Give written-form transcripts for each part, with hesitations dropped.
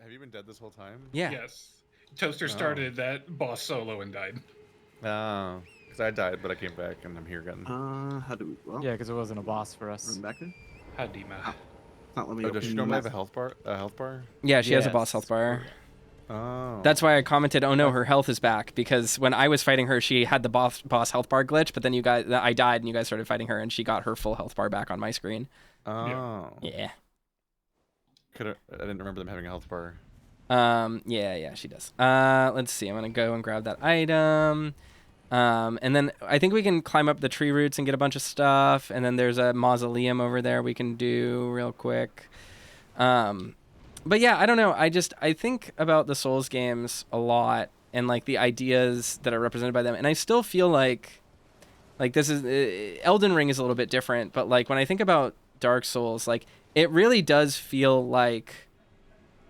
have you been dead this whole time? Yeah. Yes. Toaster started that boss solo and died. Oh, because I died, but I came back and I'm here again. How do we? Well, Yeah, because it wasn't a boss for us. run back there. Hadima. Oh, it's not let me Oh, does she open normally have map. a health bar? A health bar? Yeah, she has a boss Yes. health bar. Oh. That's why I commented, "Oh no, her health is back." Because when I was fighting her, she had the boss health bar glitch. But then I died, and you guys started fighting her, and she got her full health bar back on my screen. Oh. Yeah. I didn't remember them having a health bar. Yeah, she does. Let's see. I'm gonna go and grab that item. And then I think we can climb up the tree roots and get a bunch of stuff. And then there's a mausoleum over there we can do real quick. But yeah, I don't know. I think about the Souls games a lot and like the ideas that are represented by them. And I still feel like this is Elden Ring is a little bit different. But like when I think about Dark Souls, like it really does feel like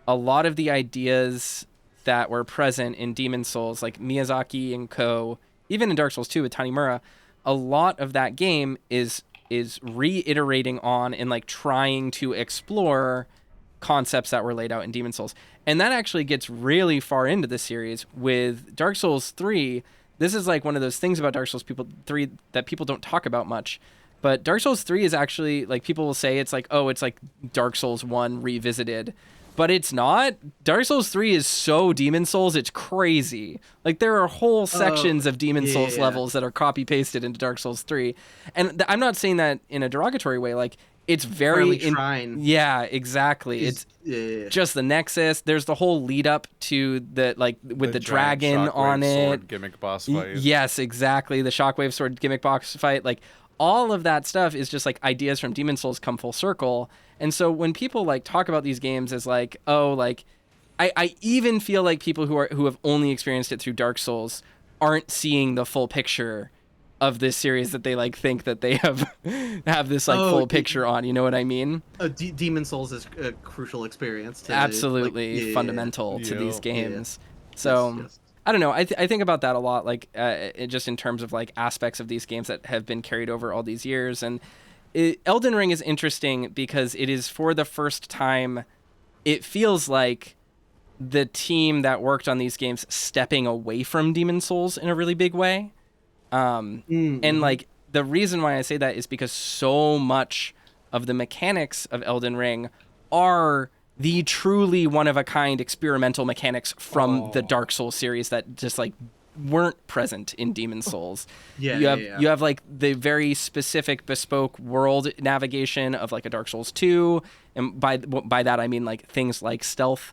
a lot of the ideas that were present in Demon Souls, like Miyazaki and co, even in Dark Souls 2 with Tanimura, a lot of that game is reiterating on and like trying to explore concepts that were laid out in Demon Souls. And that actually gets really far into the series with Dark Souls 3. This is like one of those things about Dark Souls 3 that people don't talk about much. But Dark Souls 3 is actually, like, people will say it's like, oh, it's like Dark Souls 1 revisited. But it's not. Dark Souls 3 is so Demon Souls, it's crazy. Like, there are whole sections of Demon Souls levels that are copy-pasted into Dark Souls 3. And I'm not saying that in a derogatory way. Like, it's very... Yeah, exactly. It's just the Nexus. There's the whole lead-up to the, like, with the dragon on it. Sword gimmick boss fight. Yes, exactly. The Shockwave Sword gimmick boss fight. Like, all of that stuff is just, like, ideas from Demon Souls come full circle. And so when people like talk about these games as like, oh, like I even feel like people who have only experienced it through Dark Souls aren't seeing the full picture of this series that they like think that they have this like full picture on, you know what I mean? Demon Souls is a crucial experience to absolutely fundamental to these games. So yes. I don't know. I think about that a lot, like just in terms of like aspects of these games that have been carried over all these years. And Elden Ring is interesting because it is for the first time, it feels like the team that worked on these games stepping away from Demon Souls in a really big way. And like the reason why I say that is because so much of the mechanics of Elden Ring are the truly one-of-a-kind experimental mechanics from the Dark Souls series that just like weren't present in Demon Souls. You have like the very specific bespoke world navigation of like a Dark Souls 2, and by that I mean like things like stealth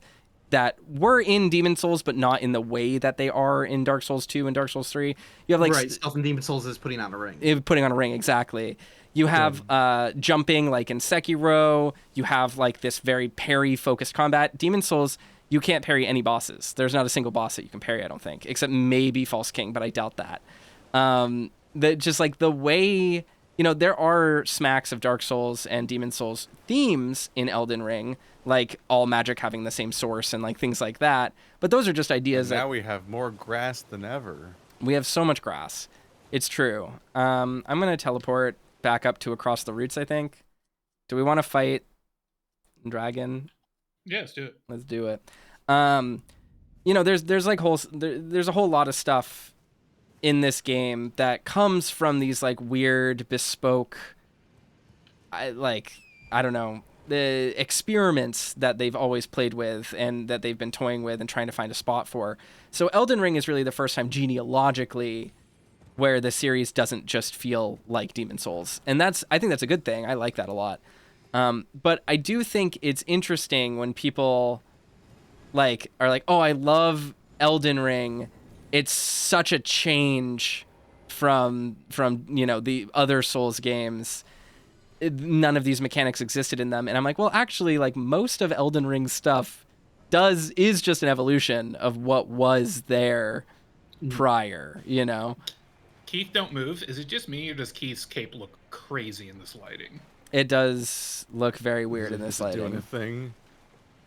that were in Demon Souls but not in the way that they are in Dark Souls 2 and Dark Souls 3. You have like stealth in Demon Souls is putting on a ring. Exactly. You have jumping like in Sekiro. You have like this very parry focused combat. Demon Souls, you can't parry any bosses. There's not a single boss that you can parry, I don't think, except maybe False King, but I doubt that. That just like the way, you know, there are smacks of Dark Souls and Demon Souls themes in Elden Ring, like all magic having the same source and like things like that. But those are just ideas. And now we have more grass than ever. We have so much grass. It's true. I'm going to teleport back up to across the roots, I think. Do we want to fight Dragon? Yeah, let's do it. Let's do it. You know, there's like there's a whole lot of stuff in this game that comes from these like weird bespoke, I don't know, the experiments that they've always played with and that they've been toying with and trying to find a spot for. So Elden Ring is really the first time genealogically where the series doesn't just feel like Demon Souls, and I think that's a good thing. I like that a lot. But I do think it's interesting when people like are like, oh, I love Elden Ring. It's such a change from you know the other Souls games. None of these mechanics existed in them, and I'm like, well, actually, like most of Elden Ring's stuff is just an evolution of what was there prior. You know. Keith, don't move. Is it just me, or does Keith's cape look crazy in this lighting? It does look very weird in this lighting. Doing a thing.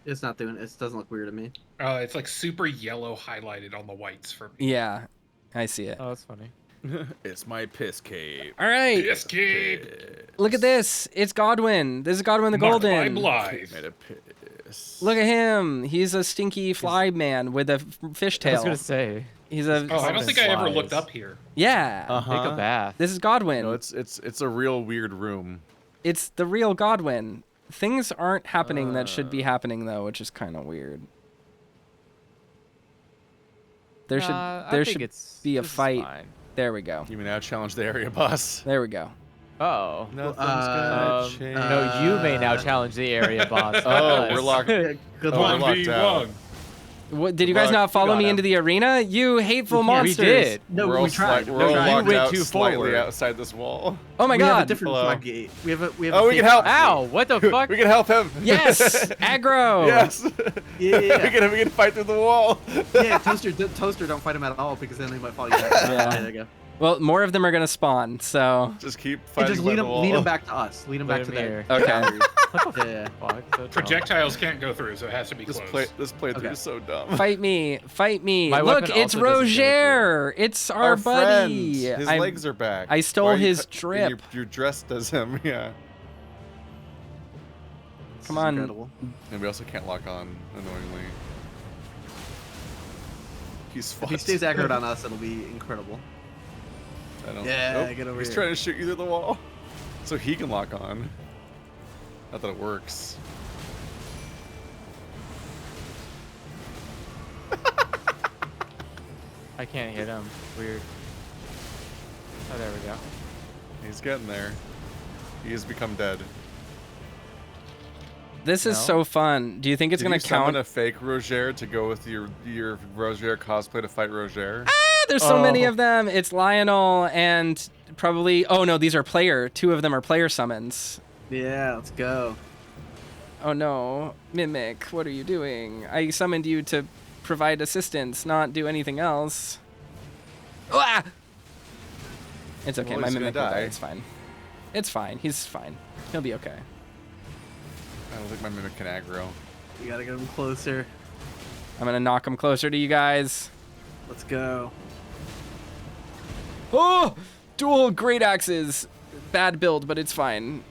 It's not doing. It doesn't look weird to me. It's like super yellow highlighted on the whites for me. Yeah, I see it. Oh, that's funny. It's my piss cape. All right. Piss cape. Look at this. It's Godwin. This is Godwin the Marked Golden. by Blythe. Made a piss. this. Look at him. He's a stinky fly man with a fishtail. I was gonna say. He's a Oh, I don't think I ever Flies. looked up here. yeah. Take a bath. This is Godwin. No, it's a real weird room. It's the real Godwin. Things aren't happening that should be happening though, which is kind of weird. There should be a this is fight. fine. There we go. You may now challenge the area boss. There we go. Oh. Nothing's Um, gonna change. no, you may now challenge the area boss. Oh, we're locked. Yeah, good Oh, luck. we're locked out. 1v1. What, did you Good guys luck. not follow You got me him. into the arena? You hateful Yeah, monsters. we did. No, we're all we tried. We're No, all you locked went out too slightly forward. outside this wall. Oh my We have a god. different Hello. floodgate. We have a Oh, we can help. Ow! What the fuck? We can help him. Yes. Aggro. Yes. Yeah. we can fight through the wall. Yeah, Toaster, don't fight him at all because then they might follow you back. Yeah. There you go. Well, more of them are gonna spawn, so Just keep Hey, fighting just by lead the him, wall. lead him back to us. Lead him back Lead to him there. here. okay. Yeah. Fuck, so dumb. Projectiles can't go through, so it has to be This closed. playthrough Okay. is so dumb. Fight me. Fight me. My Look, weapon it's also doesn't go Roger. It's our, Our buddy. friend. His I'm- legs are back. I stole Why are you his cut- drip. You're dressed as him, yeah. This Come is on. incredible. And we also can't lock on, annoyingly. He's If fucked. he stays aggroed on us, it'll be incredible. I don't, Yeah, nope. get over He's here. trying to shoot you through the wall. So he can lock on. Not that it works. I can't hit him. Weird. Oh, there we go. He's getting there. He has become dead. This is No. so fun. Do you think it's Did gonna you summon count? a fake Roger to go with your Roger cosplay to fight Roger? There's so many Oh. of them. It's Lionel and probably. Oh no, these are player. Two of them are player summons. Yeah, let's go. Oh no, Mimic, what are you doing? I summoned you to provide assistance, not do anything else. Ah! It's okay. Well, My he's Mimic gonna will die. die. It's fine. It's fine. He's fine. He'll be okay. I don't think my mimic can aggro. We gotta get him closer. I'm gonna knock him closer to you guys. Let's go. Oh! Dual great axes. Bad build, but it's fine.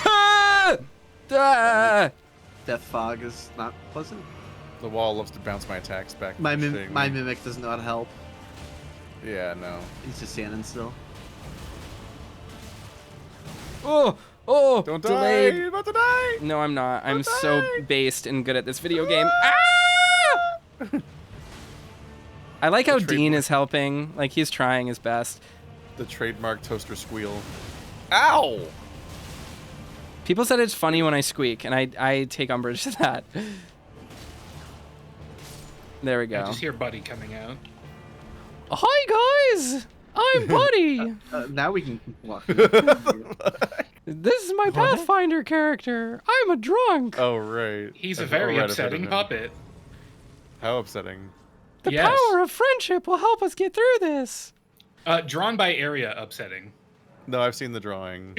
Ah! Ah! Death fog is not pleasant. The wall loves to bounce my attacks back. My shitting me. mimic does not help. Yeah, no. He's just standing still. Oh! Oh! Don't die! delayed. You're about to die! No, I'm not. I'm Don't so die. based and good at this video game. Ah! I like how The Dean trademark. is helping. Like, he's trying his best. The trademark toaster squeal. Ow! People said it's funny when I squeak, and I take umbrage to that. There we I go. just hear Buddy coming out. Hi, guys! I'm Buddy! Now we can walk. This is my Pathfinder character. I'm a drunk. Oh, right. He's a I've very read a bit of upsetting him. puppet. How upsetting. The yes. power of friendship will help us get through this. Drawn by area upsetting. No, I've seen the drawing.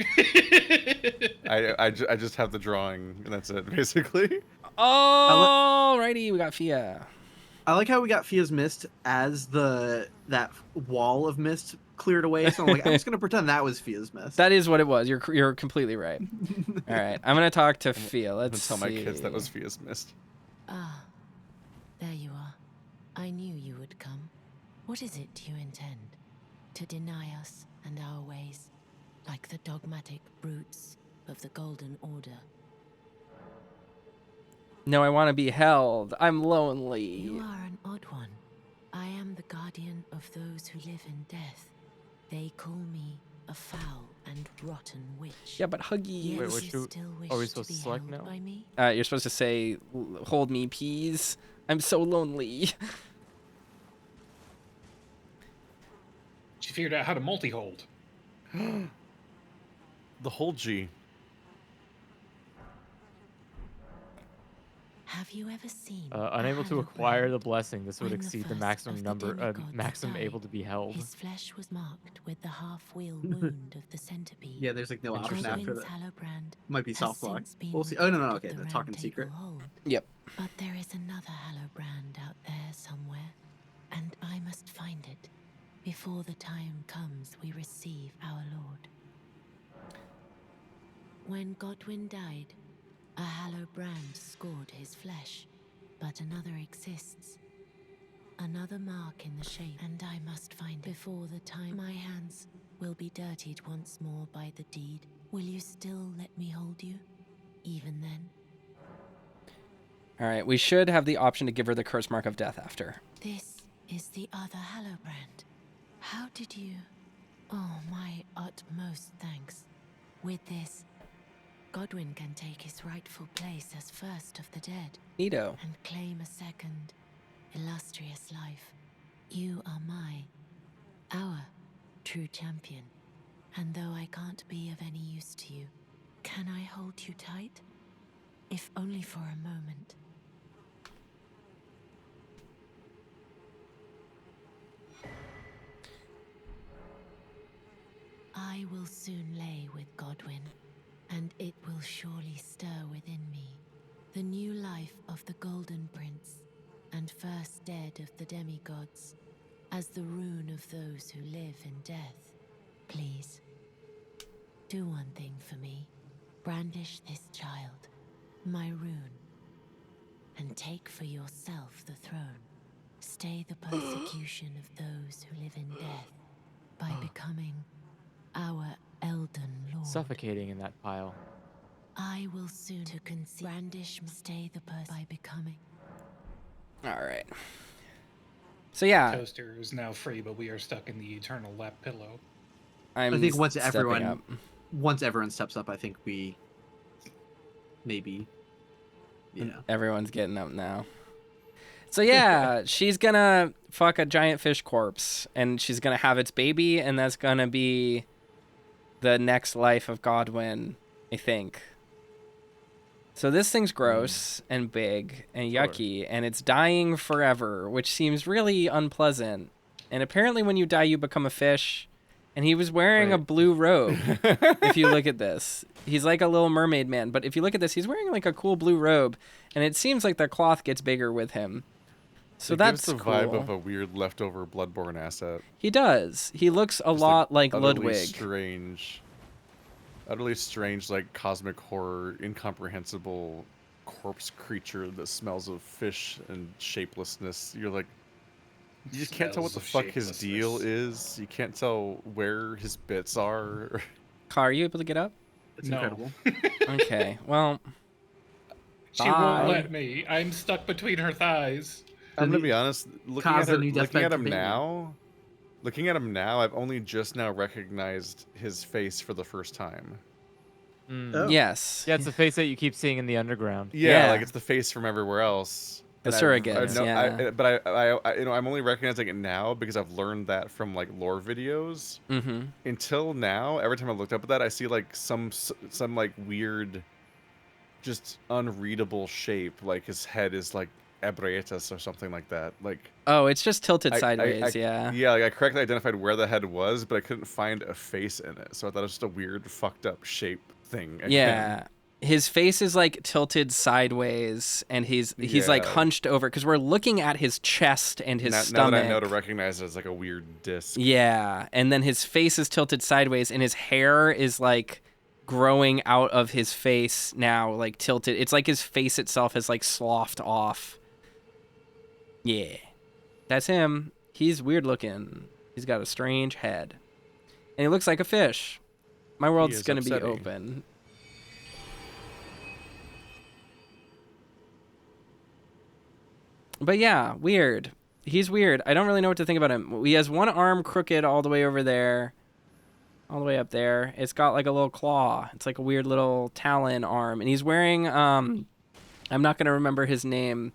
I just have the drawing, and that's it, basically. Alrighty, we got Fia. I like how we got Fia's mist as that wall of mist cleared away. So I'm like, I'm just gonna pretend that was Fia's mist. That is what it was. You're completely right. All right, I'm gonna talk to Fia. I'm Let's gonna tell my see. kids that was Fia's mist. Ah, there you are. I knew you would come. What is it you intend? To deny us and our ways, like the dogmatic brutes of the Golden Order. No, I want to be held. I'm lonely. You are an odd one. I am the guardian of those who live in death. They call me a foul and rotten witch. Yeah, but Huggy. Yet Wait, you which do- still wish are we to supposed be to select held now? by me? You're supposed to say, "Hold me, peas." I'm so lonely. She figured out how to multi-hold. The whole G. Have you ever seen? Unable a to hallowed acquire brand? the blessing, this would When the exceed the first maximum of the number, demigods maximum died, able to be held. His flesh was marked with the half-wheel wound of the centipede. Yeah, there's like no option Interesting. after Godwin's that. Hallowbrand Might be has soft lock. since been We'll see. Oh no, removed no, of okay, the Round talking Table secret. Hold. Yep. But there is another Hallowbrand out there somewhere, and I must find it before the time comes we receive our Lord. When Godwin died, A hollow brand scored his flesh, but another exists. Another mark in the shape, and I must find it before the time my hands will be dirtied once more by the deed. Will you still let me hold you, even then? All right, we should have the option to give her the curse mark of death after. This is the other Hallowbrand. How did you... Oh, my utmost thanks. With this, Godwin can take his rightful place as first of the dead. Neato. And claim a second, illustrious life. You are our true champion. And though I can't be of any use to you, can I hold you tight? If only for a moment. I will soon lay with Godwin, and it will surely stir within me the new life of the Golden Prince, and first dead of the demigods, as the rune of those who live in death. Please, do one thing for me. Brandish this child, my rune, and take for yourself the throne. Stay the persecution of those who live in death by becoming our Elden Lord. Suffocating in that pile. I will soon to conceive. Brandish, stay the by becoming. All right. So yeah, Toaster is now free, but we are stuck in the eternal lap pillow. I'm I think once stepping everyone up. steps up, I think we maybe. Yeah. Everyone's getting up now. So yeah, she's gonna fuck a giant fish corpse, and she's gonna have its baby, and that's gonna be the next life of Godwin, I think. So this thing's gross and big and yucky, and it's dying forever, which seems really unpleasant. And apparently when you die, you become a fish. And he was wearing a blue robe, if you look at this. He's like a little mermaid man, but if you look at this, he's wearing like a cool blue robe, and it seems like the cloth gets bigger with him. So it that's gives the cool. vibe of a weird leftover Bloodborne asset. He does. He looks a lot like Ludwig. Utterly strange, like cosmic horror, incomprehensible corpse creature that smells of fish and shapelessness. You're like, you just can't tell what the fuck his deal is. You can't tell where his bits are. Car, are you able to get up? It's No. incredible. Okay, well, She Bye. won't let me. I'm stuck between her thighs. I'm gonna be honest. Looking Cause at, the new deathbed him for baby. now, I've only just now recognized his face for the first time. Oh. yes. Yeah, it's the face that you keep seeing in the underground. Yeah, Yeah. like it's the face from everywhere else. The And surrogates, yeah. But I'm only recognizing it now because I've learned that from like lore videos. Mm-hmm. Until now, every time I looked up at that, I see like some like weird, just unreadable shape. Like his head is like Ebrietas or something like that. Like Oh, it's just tilted I- sideways, yeah. Yeah, like I correctly identified where the head was, but I couldn't find a face in it. So I thought it was just a weird, fucked up shape thing. again. Yeah. His face is like tilted sideways, and he's like Yeah. hunched over because we're looking at his chest and his Now stomach. that I know to recognize it as like a weird disc. Yeah, and then his face is tilted sideways, and his hair is like growing out of his face now, like tilted. It's like his face itself has like sloughed off. Yeah, that's him. He's weird looking. He's got a strange head, and he looks like a fish. My world's is gonna be upsetting. open. But yeah, weird. He's weird. I don't really know what to think about him. He has one arm crooked all the way over there. All the way up there. It's got like a little claw. It's like a weird little talon arm. And he's wearing, I'm not going to remember his name.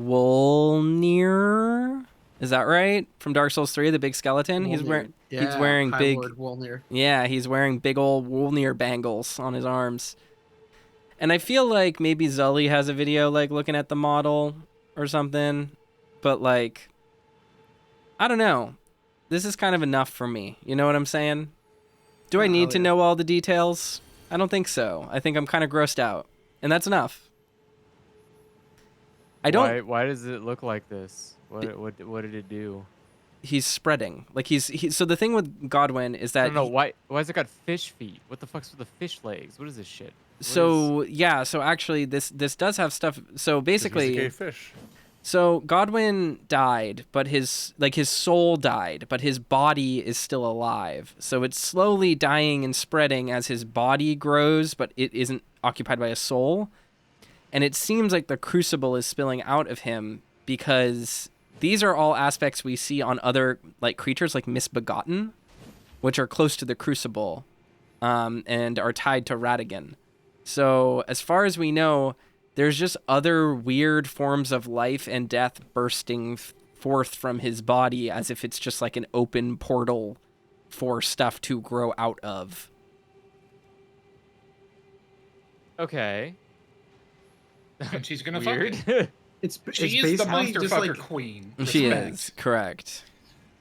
Wolnir? Is that right? From Dark Souls 3, the big skeleton? He's wearing big... Lord Wolnir. Yeah, he's wearing big old Wolnir bangles on his arms. And I feel like maybe Zully has a video like looking at the model or something. But like, I don't know. This is kind of enough for me. You know what I'm saying? Do I need to know all the details? I don't think so. I think I'm kind of grossed out. And that's enough. I don't... Why does it look like this? What did it do? He's spreading. Like so the thing with Godwin is that... I don't know. Why has it got fish feet? What the fuck's with the fish legs? What is this shit? So yeah, so actually this does have stuff. So basically, Just fish. so Godwin died, but his soul died, but his body is still alive. So it's slowly dying and spreading as his body grows, but it isn't occupied by a soul. And it seems like the crucible is spilling out of him because these are all aspects we see on other like creatures like Misbegotten, which are close to the crucible, and are tied to Ratigan. So as far as we know, there's just other weird forms of life and death bursting forth from his body as if it's just like an open portal for stuff to grow out of. Okay. And she's gonna Weird. fuck it. It's She's basically the monster just fucker like queen. She Respect. is, correct.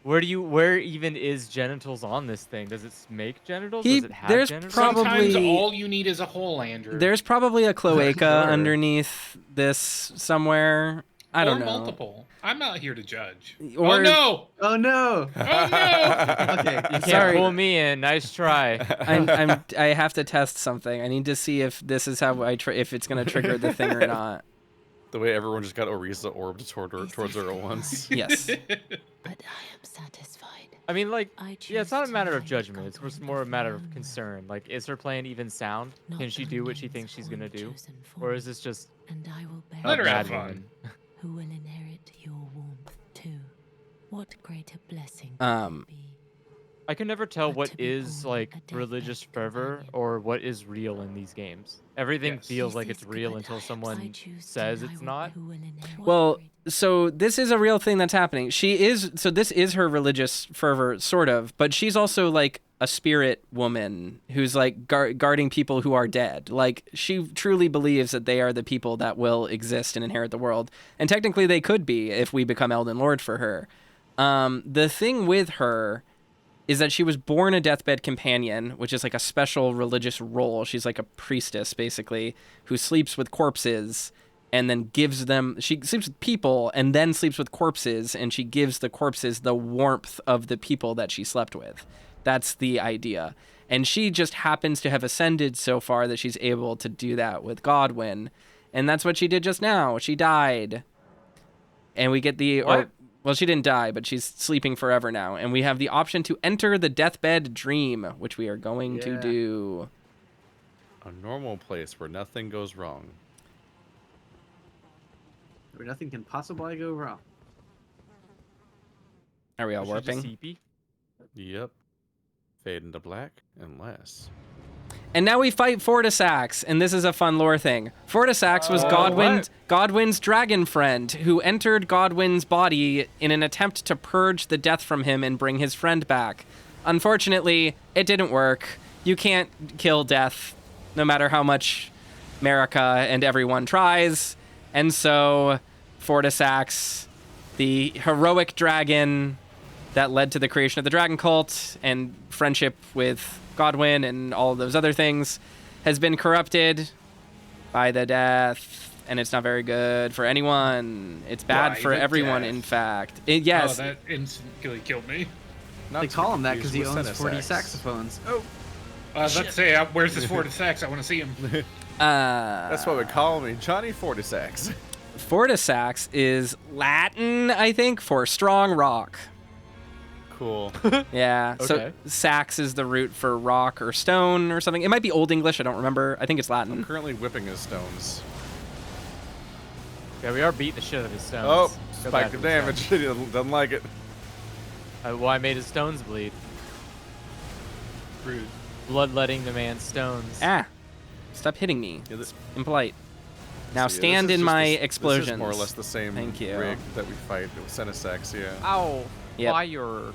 Where even is genitals on this thing? Does it make genitals? Does it have there's genitals? Sometimes probably- all you need is a hole, Andrew. There's probably a cloaca Sure. underneath this somewhere. I don't or know. multiple. I'm not here to judge. Or- Oh no! oh no. Oh no! Okay. You can't Sorry. pull me in. Nice try. I have to test something. I need to see if this is how if it's gonna trigger the thing or not. The way everyone just got Orisa orbed towards her at once. Yes. But I am satisfied. I mean, like, I yeah, it's not a choose matter to of lay judgment. It's Godwin just more a matter of before concern. Like, is her plan even sound? Not Can she the do what she means thinks she's gonna do? unchosen Or form. is this just And I will bear Let her a have bad fun. woman? who will inherit your warmth too. What greater blessing Um, could there be? I can never tell But what to be is born like a deathbed religious fervor companion. or what is real in these games. Everything Yes. feels This like is it's real good. until I someone choose says to lie it's with not. who will inherit Well, great- so this is a real thing that's happening. This is her religious fervor, sort of, but she's also like a spirit woman who's like guarding people who are dead. Like she truly believes that they are the people that will exist and inherit the world. And technically they could be if we become Elden Lord for her. The thing with her is that she was born a deathbed companion, which is like a special religious role. She's like a priestess, basically, who sleeps with corpses and then gives them... She sleeps with people and then sleeps with corpses, and she gives the corpses the warmth of the people that she slept with. That's the idea. And she just happens to have ascended so far that she's able to do that with Godwin. And that's what she did just now. She died. And we get the... What? Well, she didn't die, but she's sleeping forever now. And we have the option to enter the deathbed dream, which we are going to Yeah. do. A normal place where nothing goes wrong. Where nothing can possibly go wrong. Are we all Was she just warping? CP? Yep. Fade into black and less. And now we fight Fortisax, and this is a fun lore thing. Fortisax was Godwin's dragon friend who entered Godwin's body in an attempt to purge the death from him and bring his friend back. Unfortunately, it didn't work. You can't kill death, no matter how much Marika and everyone tries. And so, Fortisax, the heroic dragon that led to the creation of the dragon cult and friendship with Godwin and all of those other things, has been corrupted by the death, and it's not very good for anyone. It's bad By for the everyone, death. in fact. Oh, Yes. that instantly killed me. Not They to call be him that because confused he with owns 40 Senesax. saxophones. Oh, Let's say, where's this Ford Sax? I want to see him. That's what we call me, Johnny Fortisax. Fortisax is Latin, I think, for strong rock. Cool. Yeah. So Okay. sax is the root for rock or stone or something. It might be Old English. I don't remember. I think it's I'm Latin. currently whipping his stones. Yeah, we are beating the shit out of his stones. Oh, Go spike back the to the damage. stones. He doesn't like it. Well, I made his stones bleed. Rude. Bloodletting the man's stones. Ah. Stop hitting me. Yeah, It's impolite. Now So, yeah, stand this is in just my This is explosions. more or less the same Thank you. rig that we fight with Senesax, yeah. Ow! Yep. Fire!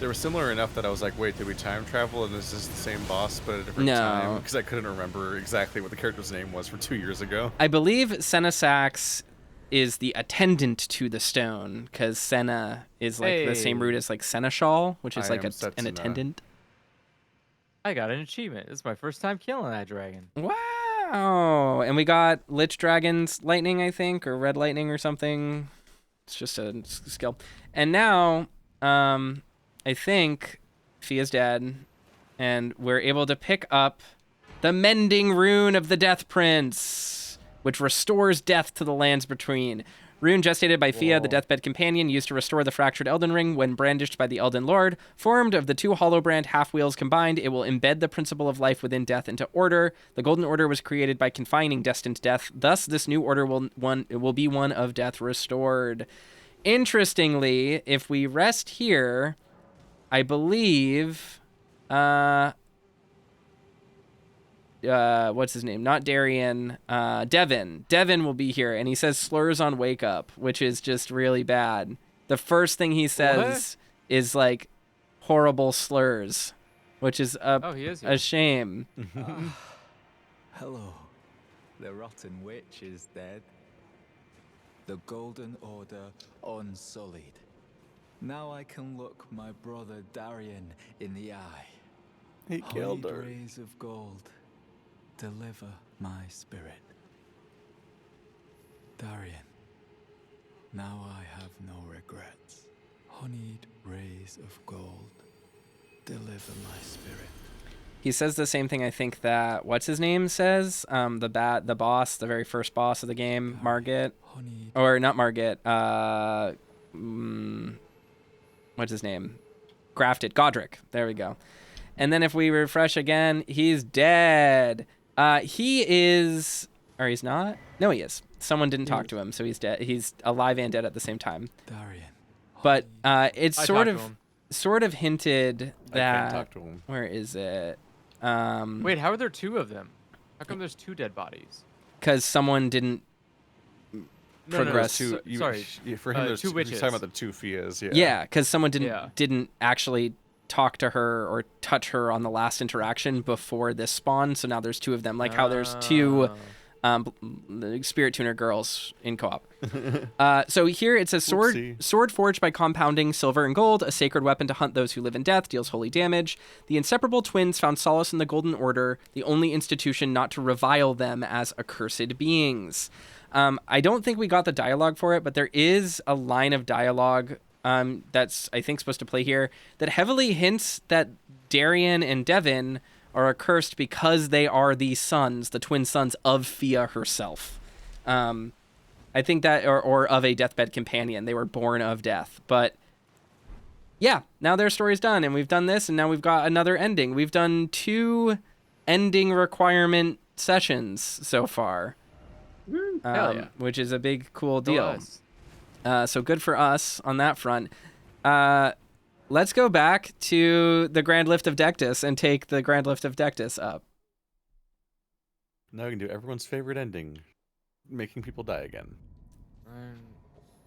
They were similar enough that I was like, wait, did we time travel and this is the same boss but at a different No. time? Because I couldn't remember exactly what the character's name was from 2 years ago. I believe Senesax is the attendant to the stone, because Senna is like the same Hey. root as like Seneschal, which is I like am an Setsuna. attendant. I got an achievement. This is my first time killing that dragon. Wow. And we got Lich Dragon's Lightning, I think, or Red Lightning or something. It's just a skill. And now, I think Fia's dead, and we're able to pick up The Mending Rune of the Death Prince, which restores death to the lands between. Rune gestated by Fia, the deathbed companion, used to restore the fractured Elden Ring when brandished by the Elden Lord. Formed of the two Hollowbrand half-wheels combined, it will embed the principle of life within death into order. The Golden Order was created by confining destined death. Thus, this new order will be one of death restored. Interestingly, if we rest here, I believe... what's his name? Not Darian. Devin. Devin will be here, and he says slurs on wake up, which is just really bad. The first thing he says is like horrible slurs, which is a shame. Hello. The rotten witch is dead. The Golden Order unsullied. Now I can look my brother Darian in the eye. He killed her. Rays of gold. Deliver my spirit. Darian, now I have no regrets. Honeyed rays of gold, deliver my spirit. He says the same thing I think that, what's his name says? The boss, the very first boss of the game, Margit. Or not Margit, what's his name? Grafted, Godric. There we go. And then if we refresh again, he's dead. He is, or he's not? No, he is. Someone didn't talk to him, so he's dead. He's alive and dead at the same time. Darian. But it's sort of hinted that. I can't talk to him. Where is it? Wait, how are there two of them? How come there's two dead bodies? Because someone didn't progress. Sorry. For him, there's two two. witches. He's talking about the two Fias. Yeah. Yeah, because someone didn't actually talk to her or touch her on the last interaction before this spawn. So now there's two of them, like how there's two Spirit Tuner girls in co-op. So here it says sword forged by compounding silver and gold, a sacred weapon to hunt those who live in death, deals holy damage. The inseparable twins found solace in the Golden Order, the only institution not to revile them as accursed beings. I don't think we got the dialogue for it, but there is a line of dialogue that's, I think, supposed to play here that heavily hints that Darian and Devin are accursed because they are the sons, the twin sons of Fia herself. I think that, or of a deathbed companion. They were born of death. But yeah, now their story's done, and we've done this, and now we've got another ending. We've done 2 ending requirement sessions so far, which is a big, cool deal. So good for us on that front. Let's go back to the Grand Lift of Dectus and take the Grand Lift of Dectus up. Now we can do everyone's favorite ending, making people die again.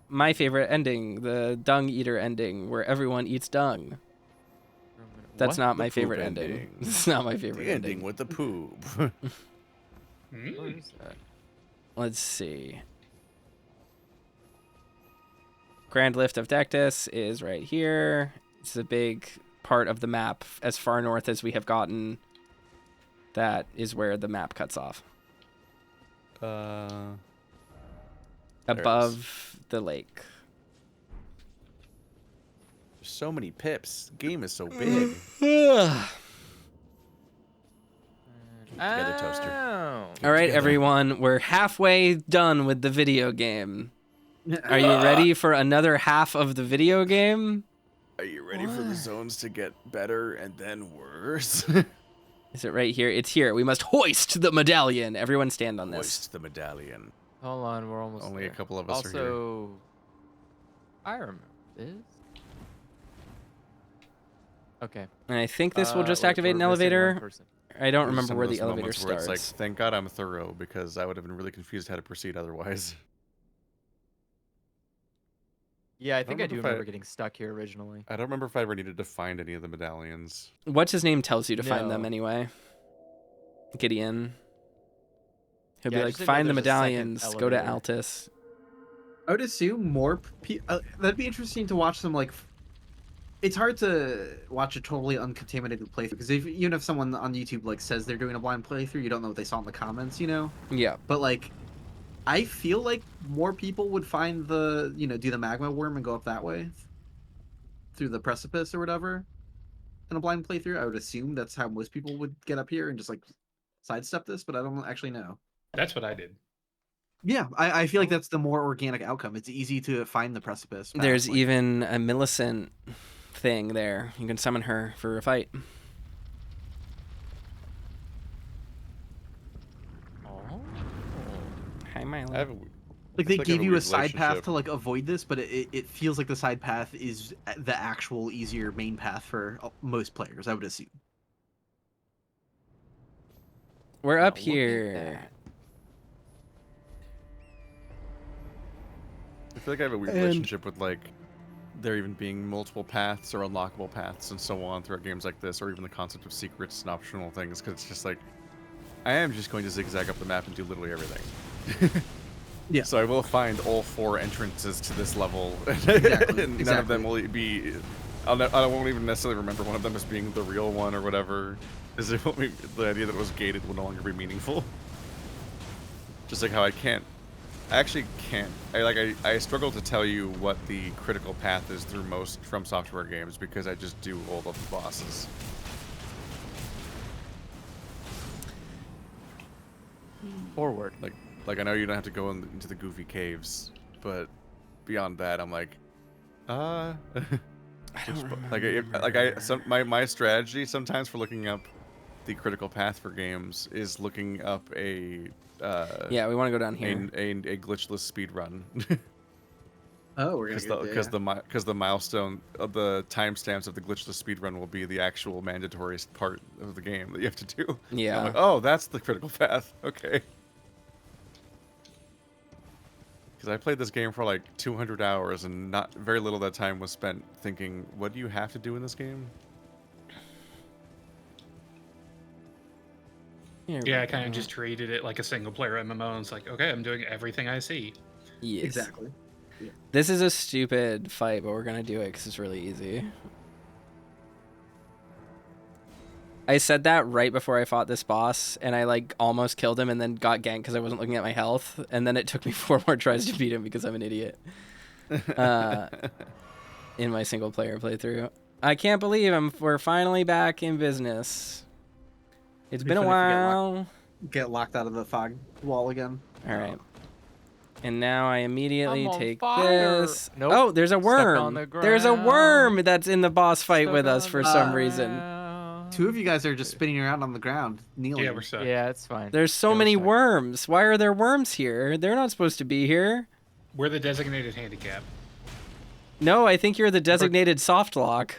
My favorite ending, the Dung Eater ending, where everyone eats dung. That's not my favorite ending. It's not my favorite ending. With the poop. Let's see. Grand Lift of Dectus is right here. It's a big part of the map as far north as we have gotten. That is where the map cuts off. Above the lake. There's so many pips. The game is so big. Together, Toaster. All right, everyone. We're halfway done with the video game. Are you ready for another half of the video game? Are you ready for the zones to get better and then worse? Is it right here? It's here. We must hoist the medallion. Everyone stand on this. Hoist the medallion. Hold on, we're almost Only there. a couple of us are here. Also, I remember this. Okay. And I think this will just wait, activate an we're missing one elevator. person. I don't There's remember some where of the those elevator moments where starts. It's like, thank God I'm thorough, because I would have been really confused how to proceed otherwise. Yeah, I think I do remember if remember getting stuck here originally. I don't remember if I ever needed to find any of the medallions. What's his name tells you to find them No. anyway. Gideon. He'll Yeah, be I like, just didn't know find the there's a second medallions, go to elevator. Altus. I would assume more. That'd be interesting to watch them like. It's hard to watch a totally uncontaminated playthrough because even if someone on YouTube like says they're doing a blind playthrough, you don't know what they saw in the comments, you know. Yeah. But like, I feel like more people would find the do the magma worm and go up that way, through the precipice or whatever, in a blind playthrough. I would assume that's how most people would get up here and just like sidestep this, but I don't actually know. That's what I did. Yeah, I feel like that's the more organic outcome. It's easy to find the precipice. path, There's like- even a Millicent thing there. You can summon her for a fight. Oh. Hi, Milo. I have a, like they I feel like I have gave a you a weird side path relationship. to like avoid this, but it feels like the side path is the actual easier main path for most players. I would assume. We're Now up look at here. that. I feel like I have a weird And- relationship with like there even being multiple paths or unlockable paths and so on throughout games like this, or even the concept of secrets and optional things, because it's just like I am just going to zigzag up the map and do literally everything. Yeah. So I will find all 4 entrances to this level, Exactly, and none of them will be. I won't even necessarily remember one of them as being the real one or whatever. Is it the idea that it was gated will no longer be meaningful? Just like how I actually can't. I struggle to tell you what the critical path is through most FromSoftware games because I just do all of the bosses. Forward. Like I know you don't have to go into the goofy caves, but beyond that, I'm like, I don't like my strategy sometimes for looking up the critical path for games is looking up a Yeah, we want to go down here. a glitchless speed run. Oh, we're gonna Because the milestone of the timestamps of the glitchless speedrun will be the actual mandatory part of the game that you have to do. Yeah. I'm like, oh, that's the critical path. Okay. Because I played this game for like 200 hours and not very little of that time was spent thinking, what do you have to do in this game? Here Yeah, we I kind go. of just treated it like a single player MMO. And it's like, okay, I'm doing everything I see. Yes. exactly. This is a stupid fight, but we're gonna do it because it's really easy. I said that right before I fought this boss, and I like almost killed him, and then got ganked because I wasn't looking at my health, and then it took me 4 more tries to beat him because I'm an idiot. In my single player playthrough, I can't believe we're finally back in business. It's It'd be been a funny if we get while. Get locked out of the fog wall again. All right. And now I immediately I'm on take fire. this. Nope. Oh, there's a Stuck worm. on the There's a worm ground. that's in the boss fight Stuck with us on for the some reason. ground. 2 of you guys are just spinning around on the ground, kneeling. Yeah, we're stuck. Yeah, it's fine. There's so Yeah, we're many stuck. worms. Why are there worms here? They're not supposed to be here. We're the designated handicap. No, I think you're the designated soft lock.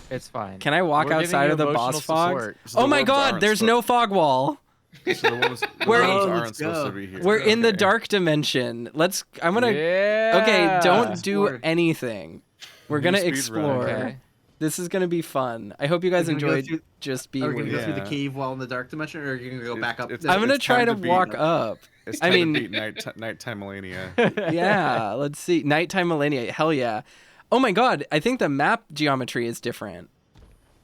It's fine. Can I walk We're giving outside you of the boss emotional fog? support. So the Oh my worms god, aren't there's no fog wall. So the worms We're- aren't let's supposed go. to be here. We're in the Okay. dark dimension. I'm gonna Yeah. Okay, don't Fast do forward. anything. We're New gonna speed run. explore. Okay. This is gonna be fun. I hope you guys We're gonna go enjoyed through- just Are being we gonna weird. go through the Yeah. cave while in the dark dimension, or are you gonna go back up? it's- I'm gonna it's try time to to beat- walk up. It's I time mean- to beat nighttime millennia. Yeah, let's see. Nighttime millennia. Hell yeah. Oh my god, I think the map geometry is different.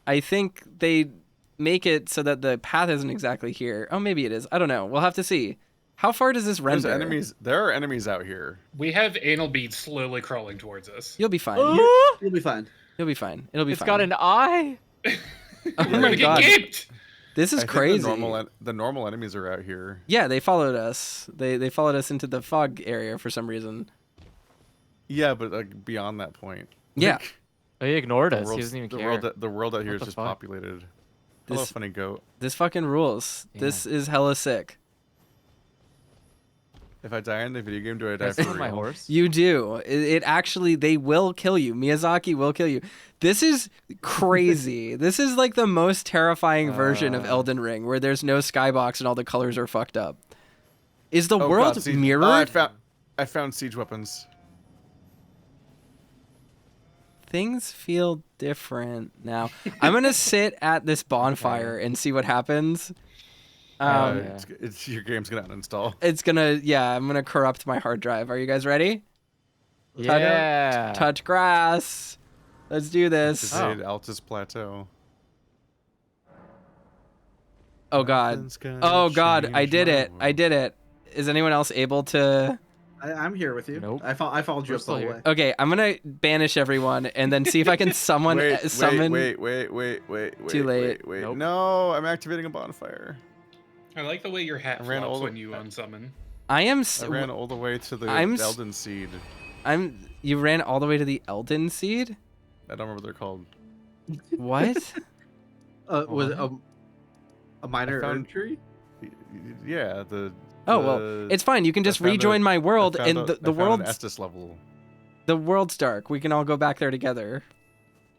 I think they make it so that the path isn't exactly here. Oh, maybe it is. I don't know. We'll have to see. How far does this There's render? enemies. There are enemies out here. We have anal beads slowly crawling towards us. You'll be fine. You'll be fine. You'll be fine. It'll be It's fine. got an eye. Oh We're my We're gonna god. get gaped! This is I think crazy. The normal enemies are out here. Yeah, they followed us. They followed us into the fog area for some reason. Yeah, but like beyond that point. Yeah. Like, Oh, he ignored us. He world's- doesn't even the care. world out here What is the just fuck? populated. Hello, This funny goat. this fucking rules. Yeah. This is hella sick. If I die in the video game, do I Can die I for sit real? on my horse? You do. It actually, they will kill you. Miyazaki will kill you. This is crazy. This is like the most terrifying version of Elden Ring, where there's no skybox and all the colors are fucked up. Is the Oh, world God, siege- mirrored? I found siege weapons. Things feel different now. I'm gonna sit at this bonfire and see what happens. Yeah. It's your game's gonna uninstall. It's gonna, yeah, I'm gonna corrupt my hard drive. Are you guys ready? Yeah. Touch grass. Let's do this. Oh. Invade Altus Plateau. Oh god. Nothing's gonna Oh god, I change did my it. I world. did it. Is anyone else able to? I'm here with you. Nope. I followed you We're up the still whole here. way. Okay, I'm gonna banish everyone and then see if I can summon. Summon. Wait. Too late. Wait. Nope. No, I'm activating a bonfire. I like the way your hat I ran flops all the- when you unsummon. I am. I ran all the way to the I'm s- Elden Seed. You ran all the way to the Elden Seed. I don't remember what they're called. What? Was it What? a minor I found- entry? Yeah, Oh well, it's fine. You can just I found rejoin my world, I found and a- the I found an world's Estus level. the world's dark. We can all go back there together.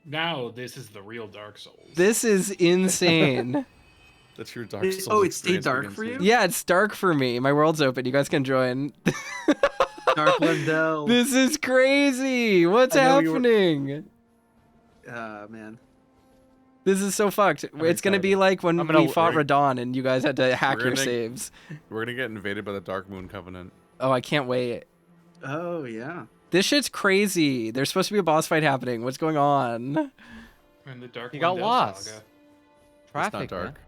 Now this is the real Dark Souls. This is insane. That's your Dark Souls. Oh, it stayed experience dark begins for you? here. Yeah, it's dark for me. My world's open. You guys can join. Dark Lindell. This is crazy. What's I know you were- happening? Man. This is so fucked. I'm It's gonna be excited. like when I'm gonna- we fought Radon and you guys had to hack We're your gonna- saves. We're gonna get invaded by the Dark Moon Covenant. Oh, I can't wait. Oh yeah. This shit's crazy. There's supposed to be a boss fight happening. What's going on? And the Dark You got Lindell lost. Saga. Traffic, it's not dark.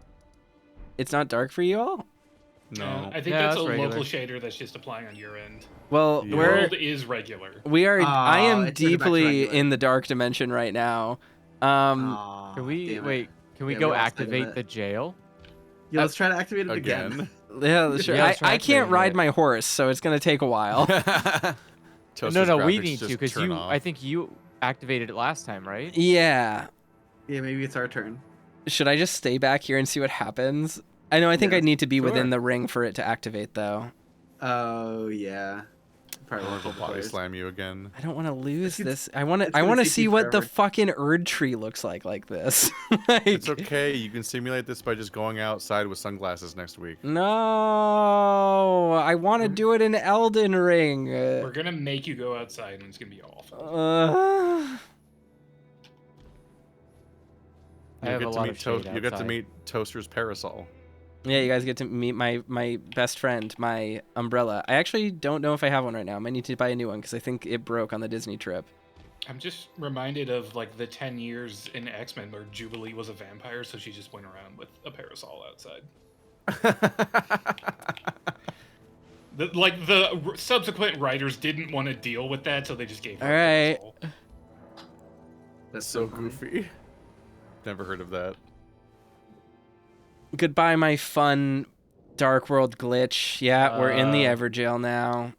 It's not dark for you all? No. I think Yeah, that's that's a regular. local shader that's just applying on your end. Well, Yeah. The we're world is regular. we are. I Oh, am it took it back to deeply regular. in the dark dimension right now. Aw, Can we damn it. wait? Can we Yeah, go we lost it a activate bit. the jail? Yeah, let's try to activate it again. Again. Yeah, sure. Yeah, let's try I can't activating ride it. my horse, so it's gonna take a while. Toaster's No, we graphics need to just because turn you. off. I think you activated it last time, right? Yeah. Yeah, maybe it's our turn. Should I just stay back here and see what happens? I know. I think Yeah, I need to be within sure. the ring for it to activate, though. Oh yeah. Probably Or won't he'll go body players. slam you again. I don't want to lose gonna- this. I want to. it's I gonna want to take see you what the forever. fucking Erd tree looks like this. Like, It's okay. You can simulate this by just going outside with sunglasses next week. No, I want to do it in Elden Ring. We're gonna make you go outside, and it's gonna be awful. I have a lot of shade You get to outside. meet Toaster's parasol. Yeah, you guys get to meet my best friend, my umbrella. I actually don't know if I have one right now. I might need to buy a new one because I think it broke on the Disney trip. I'm just reminded of like the 10 years in X-Men where Jubilee was a vampire, so she just went around with a parasol outside. The subsequent writers didn't want to deal with that, so they just gave her All a right. parasol. That's So funny. goofy. Never heard of that. Goodbye, my fun Dark World glitch. Yeah, we're in the Uh, Everjail now.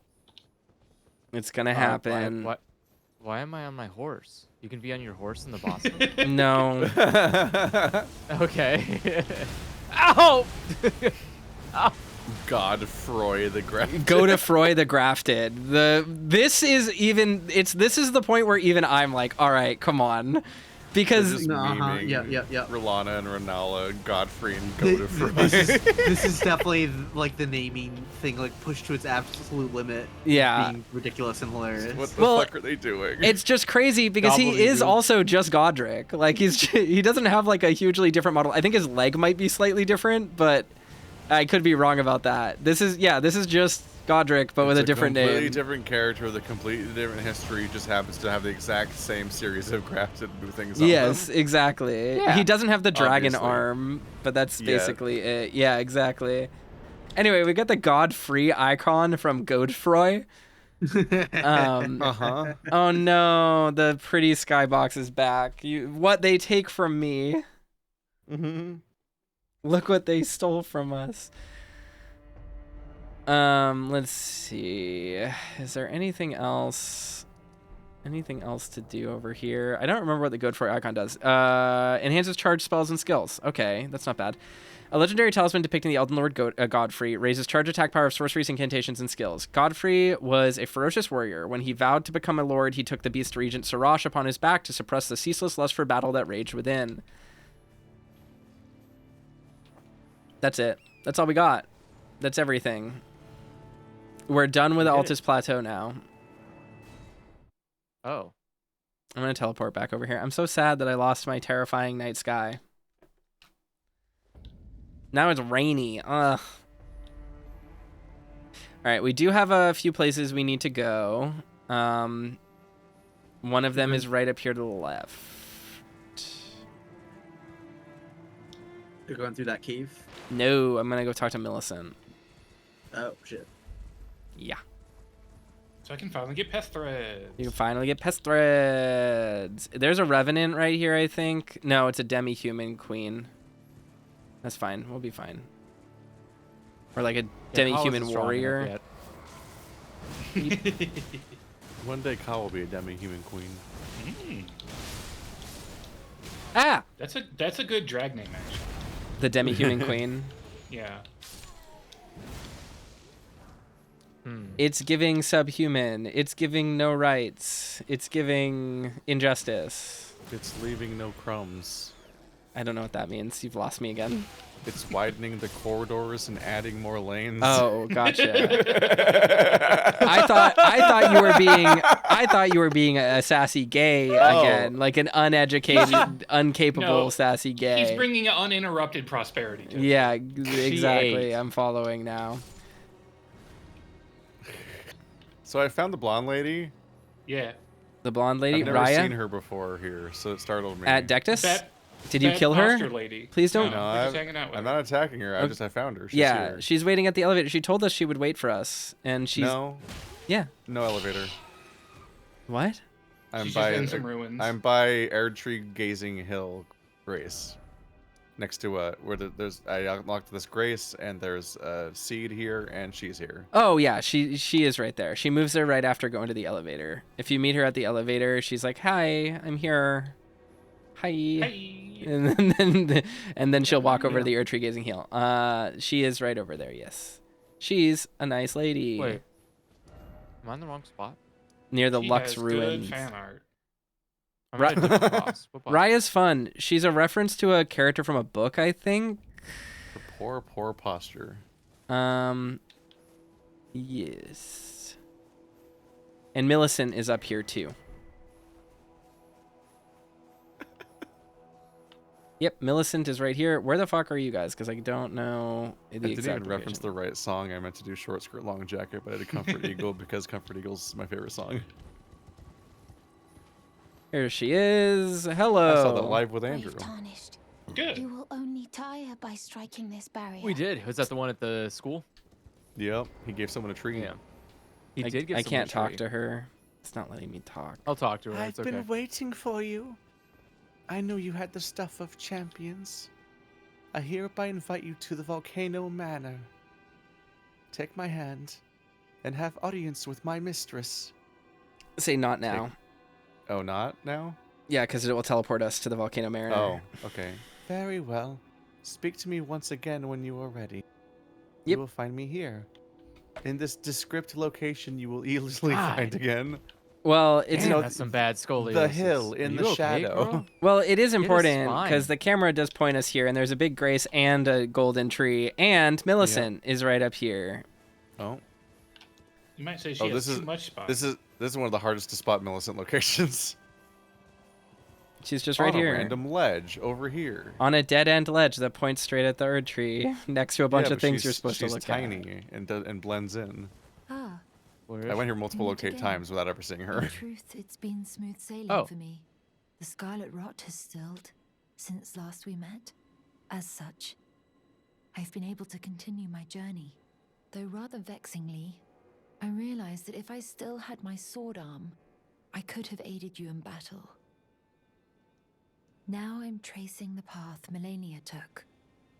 It's gonna happen. Why am I on my horse? You can be on your horse in the boss. No. Okay. Ow! Godfroy the Grafted. Go to Froy the Grafted. This is the point where even I'm like, all right, come on, because Just No, memeing yeah. Rolana and Renala, Godfrey and Th- Godfrey. this is definitely like the naming thing, like pushed to its absolute limit. Yeah. Being ridiculous and hilarious. What the Well, fuck are they doing? it's just crazy because he is Gobbledygook. also just Godric. Like he doesn't have like a hugely different model. I think his leg might be slightly different, but I could be wrong about that. This is just Godric, but with It's a different completely name. different character with a completely different history. Just happens to have the exact same series of grafted new things on Yes, them. exactly. Yeah. He doesn't have the dragon Obviously. arm, but that's Yeah. basically it. Yeah, exactly. Anyway, we got the God-free icon from Godfroy. Uh-huh. Oh no, the pretty skybox is back. What they take from me. Mm-hmm. Look what they stole from us. Let's see. Is there anything else? Anything else to do over here? I don't remember what the Godfrey icon does. Enhances charge spells and skills. Okay, that's not bad. A legendary talisman depicting the Elden Lord Godfrey raises charge attack power of sorceries, incantations, and skills. Godfrey was a ferocious warrior. When he vowed to become a lord, he took the beast regent Sarash upon his back to suppress the ceaseless lust for battle that raged within. That's it. That's all we got. That's everything. We're done with the We did Altus Plateau now. Oh. I'm going to teleport back over here. I'm so sad that I lost my terrifying night sky. Now it's rainy. Ugh. All right, we do have a few places we need to go. One of them is right up here to the left. You're going through that cave. No, I'm going to go talk to Millicent. Oh shit. Yeah. So I can finally get pest threads. You can finally get pest threads. There's a revenant right here, I think. No, it's a demi-human queen. That's fine. We'll be fine. Or like a demi-human warrior. One day Ka will be a demi-human queen. Ah! That's a good drag name, actually. The demi-human queen. Yeah. It's giving subhuman. It's giving no rights. It's giving injustice. It's leaving no crumbs. I don't know what that means. You've lost me again. It's widening the corridors and adding more lanes. Oh, gotcha. I thought you were being a sassy gay again, like an uneducated, incapable No, sassy gay. He's bringing uninterrupted prosperity to it. Yeah, exactly. I'm following now. So I found the blonde lady. Yeah. The blonde lady, I've never Raya, seen her before here, so it startled me. at Dectus. That- Did you that kill her? posture lady. Please don't. No, we're just hanging out with I'm her. not attacking her. I found her. She's Yeah, here. she's waiting at the elevator. She told us she would wait for us, and she's No yeah. elevator. What? I'm She's by just in some ruins. I'm by Erdtree Gazing Hill, Grace. Next to where there's I unlocked this Grace, and there's a seed here, and she's here. Oh yeah, she is right there. She moves there right after going to the elevator. If you meet her at the elevator, she's like, "Hi, I'm here. Hi." Hey. And then she'll walk over to the Erdtree Gazing Hill. She is right over there. Yes, she's a nice lady. Wait. Am I in the wrong spot? Near the She Lux has ruins. Good fan art. I'm at a different boss. What boss? Raya's fun. She's a reference to a character from a book, I think. Her poor posture. Yes. And Millicent is up here too. Yep, Millicent is right here. Where the fuck are you guys? Because I don't know the I didn't exact even reference location. the right song. I meant to do Short Skirt Long Jacket, but I did Comfort Eagle because Comfort Eagle's my favorite song. Here she is. Hello. I saw that live with Andrew. Brave tarnished. Good. You will only tire by striking this barrier. We did. Was that the one at the school? Yep, he gave someone a tree. Yeah. He I, did get I someone can't a talk tree. to her. It's not letting me talk. I'll talk to her. It's okay. waiting for you. I knew you had the stuff of champions. I hereby invite you to the Volcano Manor. Take my hand and have audience with my mistress. Say not now. Oh, not now? Yeah, because it will teleport us to the Volcano Mariner. Oh, okay. Very well. Speak to me once again when you are ready. Yep. You will find me here. In this descript location you will easily find again. Well, it's Damn, know, that's some bad scoliosis. The hill Are in you the okay, shadow. girl? well, it is a important spine. because the camera does point us here, and there's a big Grace and a golden tree, and Millicent is right up here. Oh. You might say she Oh, has this too is much spot. this is one of the hardest to spot Millicent locations. She's just right On here. a random ledge over here. On a dead-end ledge that points straight at the Erd tree, next to a bunch Yeah, of but things she's- you're supposed to she's look tiny and blends in. Ah, Where I is went she? here multiple Meet again. times without ever seeing her. in truth, it's been smooth sailing Oh. for me. The scarlet rot has stilled since last we met. As such, I've been able to continue my journey. Though rather vexingly, I realized that if I still had my sword arm, I could have aided you in battle. Now I'm tracing the path Melania took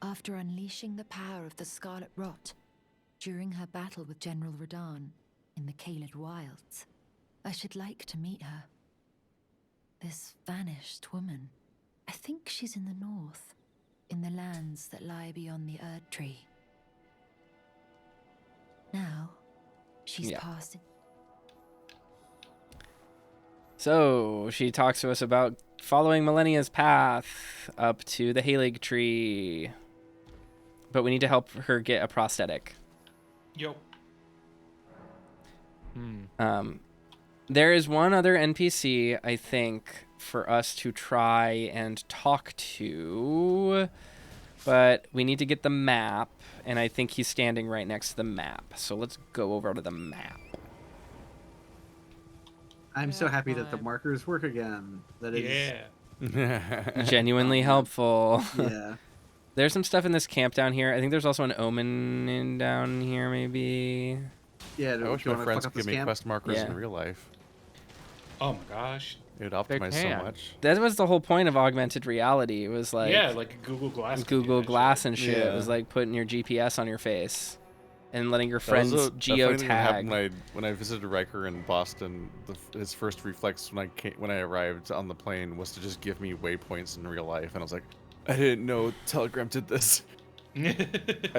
after unleashing the power of the Scarlet Rot during her battle with General Radahn in the Caelid Wilds. I should like to meet her. This vanished woman. I think she's in the north, in the lands that lie beyond the Erd Tree. Now, she's Yeah. passing. So she talks to us about following Millennia's path up to the Halig tree. But we need to help her get a prosthetic. Yo. There is one other NPC, I think, for us to try and talk to. But we need to get the map, and I think he's standing right next to the map. So let's go over to the map. I'm so happy that the markers work again. That is, Yeah. Genuinely helpful. yeah. There's some stuff in this camp down here. I think there's also an omen down here, maybe. Yeah, I do wish you my wanna friends fuck could up give the me scam? quest markers Yeah. in real life. Oh my gosh. It would optimize so can. much. That was the whole point of augmented reality. It was like yeah, like Google Glass. could do Google that Glass shit. and shit. It was Yeah. like putting your GPS on your face and letting your That was friends a funny thing that happened geotag. when I visited Riker in Boston. His first reflex when I arrived on the plane was to just give me waypoints in real life, and I was like, I didn't know Telegram did this. I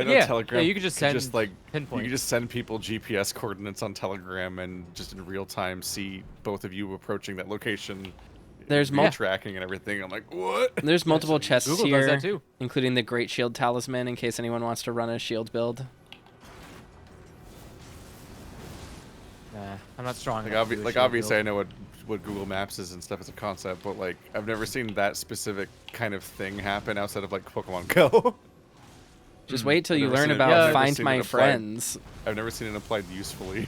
know Yeah, Telegram. you could just send like pinpoint. you could just send people GPS coordinates on Telegram and just in real time see both of you approaching that location. There's via mul- tracking and everything. I'm like, what? There's multiple chests Google here, does that too. including the Great Shield Talisman in case anyone wants to run a shield build. Nah, I'm not strong. Like, enough to do a shield obviously, build. I know what Google Maps is and stuff as a concept, but like, I've never seen that specific kind of thing happen outside of like Pokemon Go. Just wait till I've you never learn seen it- about I've never Find seen My it applied- Friends. I've never seen it applied usefully.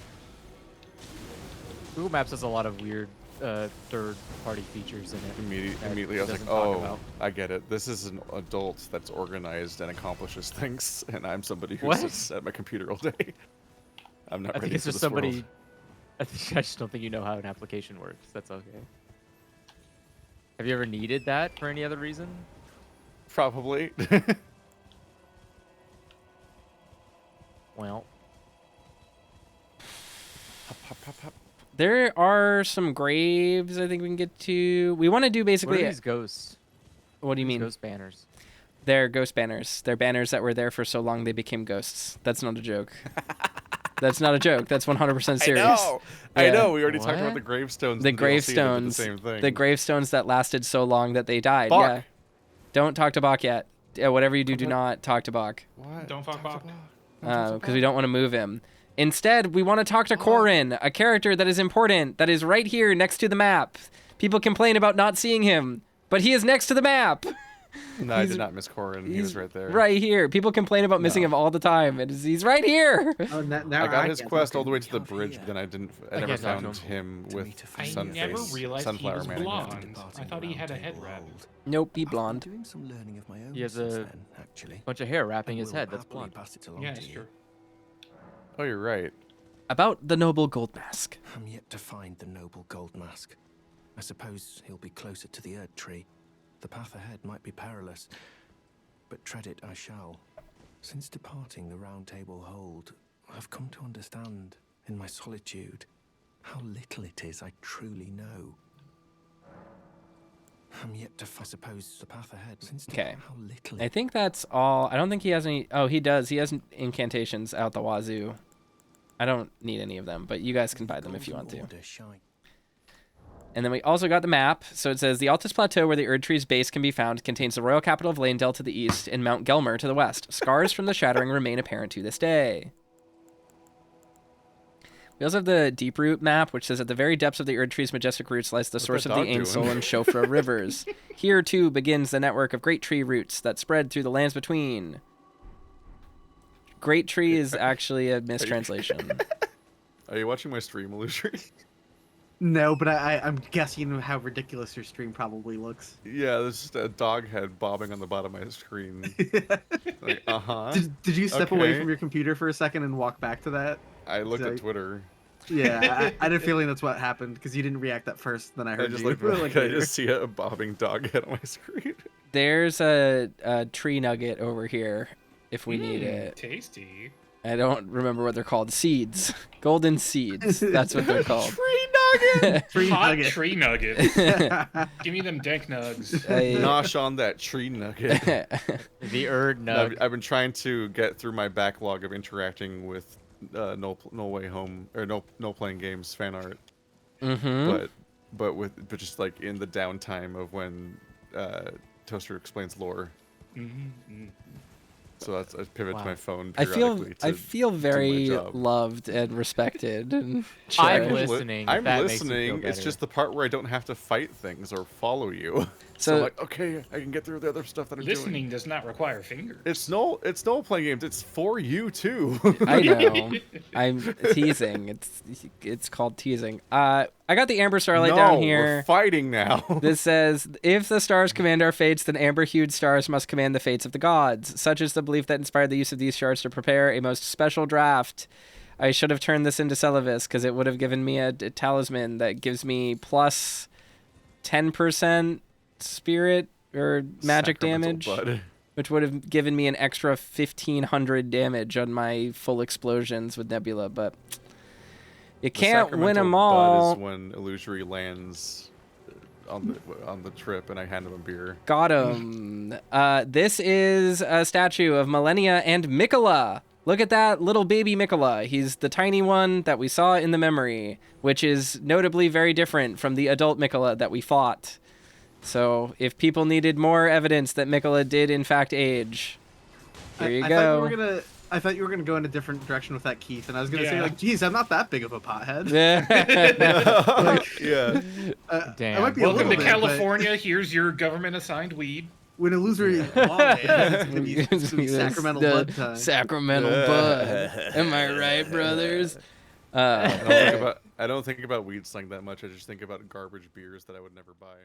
Google Maps has a lot of weird third-party features in it. that Immediately, it I was like, doesn't talk oh, about. I get it. This is an adult that's organized and accomplishes things, and I'm somebody who What? sits at my computer all day. I'm not I ready think it's for just this somebody. world. I just don't think you know how an application works. That's okay. Have you ever needed that for any other reason? Probably. Well, There are some graves I think we can get to. We want to do what are basically. these ghosts? What do you These mean? Ghost banners. They're ghost banners. They're banners that were there for so long they became ghosts. That's not a joke. That's not a joke. That's 100% serious. I Yeah. know. We already talked about What? the gravestones. The in DLC that did gravestones. The same thing. The gravestones that lasted so long that they died. Bach. Yeah. Don't talk to Bach yet. Yeah, whatever you do, do not talk to Bach. What? Don't fuck Bach. Because we don't want to move him. Instead, we want to talk to Corin, a character that is important, that is right here next to the map. People complain about not seeing him, but he is next to the map. No, I He's- did not miss Corin. He was right there. Right here. People complain about missing him all the time. He's right here. Oh, now I got his can't quest look all the at way him. to the bridge, but then I never can't talk to found him with I Sunface, never realized he Sunflower was Man. blonde. I thought he had a head wrap. Nope, he blonde. Doing some learning of my own He has since a then, actually. bunch of hair wrapping and his will head. That's happily blonde. pass it along Yeah, to it's you. true. Oh, you're right. About the noble gold mask. I'm yet to find the noble gold mask. I suppose he'll be closer to the Erd tree. The path ahead might be perilous, but tread it I shall. Since departing the Round Table Hold, I've come to understand, in my solitude, how little it is I truly know. I'm yet to suppose the path ahead. Since Okay. how little I think that's all. I don't think he has any. Oh, he does. He has incantations out the wazoo. I don't need any of them, but you guys can buy them if you want to. Order shine. And then we also got the map. So it says the Altus Plateau, where the Erd Tree's base can be found, contains the royal capital of Leyndell to the east and Mount Gelmer to the west. Scars from the shattering remain apparent to this day. We also have the Deep Root map, which says at the very depths of the Erd Tree's majestic roots lies the source that of the dog doing? Ainsel and Shofra rivers. Here, too, begins the network of great tree roots that spread through the lands between. Great tree is actually a mistranslation. Are you watching my stream, Illusory? No, but I'm guessing how ridiculous your stream probably looks. Yeah, there's just a dog head bobbing on the bottom of my screen. Like, Did you step away Okay. from your computer for a second and walk back to that? I looked Sorry. at Twitter. Yeah, I had a feeling that's what happened because you didn't react at first. Then I I heard just you. like, like I later. just see a bobbing dog head on my screen. There's a tree nugget over here if we need it. Tasty. I don't remember what they're called. Seeds. Golden seeds. That's what they're called. Tree Hot nugget. tree nugget. Give me them dank nugs. Nosh on that tree nugget. The Erd nug. I've been trying to get through my backlog of interacting with No Way Home or No Playing Games fan art, Mm-hmm. but just like in the downtime of when Toaster explains lore. So that's I pivot to Wow. my phone. I periodically feel to very do my job. loved and respected. And I'm cherished. listening. I'm That makes me feel listening. It's better. just the part where I don't have to fight things or follow you. So, So- I'm like, okay, I can get through the other stuff that I'm doing. Listening does not require fingers. It's no playing games. It's for you too. I know. I'm teasing. It's called teasing. I got the Amber Starlight down We're here. fighting now. This says, if the stars command our fates, then amber-hued stars must command the fates of the gods. Such is the belief that inspired the use of these shards to prepare a most special draft I should have turned this into Celavis because it would have given me a talisman that gives me plus 10% spirit or magic Sacramental damage, bud. which would have given me an extra 1,500 damage on my full explosions with Nebula. But you can't win them all. Bud is when Illusory lands on the trip, and I hand him a beer. Got him. This is a statue of Millennia and Mikola. Look at that little baby Mikola. He's the tiny one that we saw in the memory, which is notably very different from the adult Mikola that we fought. So if people needed more evidence that Mikola did in fact age, here you go. I thought you were gonna go in a different direction with that, Keith, and I was gonna say like, geez, I'm not that big of a pothead. Yeah. Damn. I might be Welcome to bit, California. Here's your government-assigned weed. When Illusory it's gonna be Sacramental Bud time. Sacramental Bud. Am I right, brothers? I don't think about weed slang that much. I just think about garbage beers that I would never buy.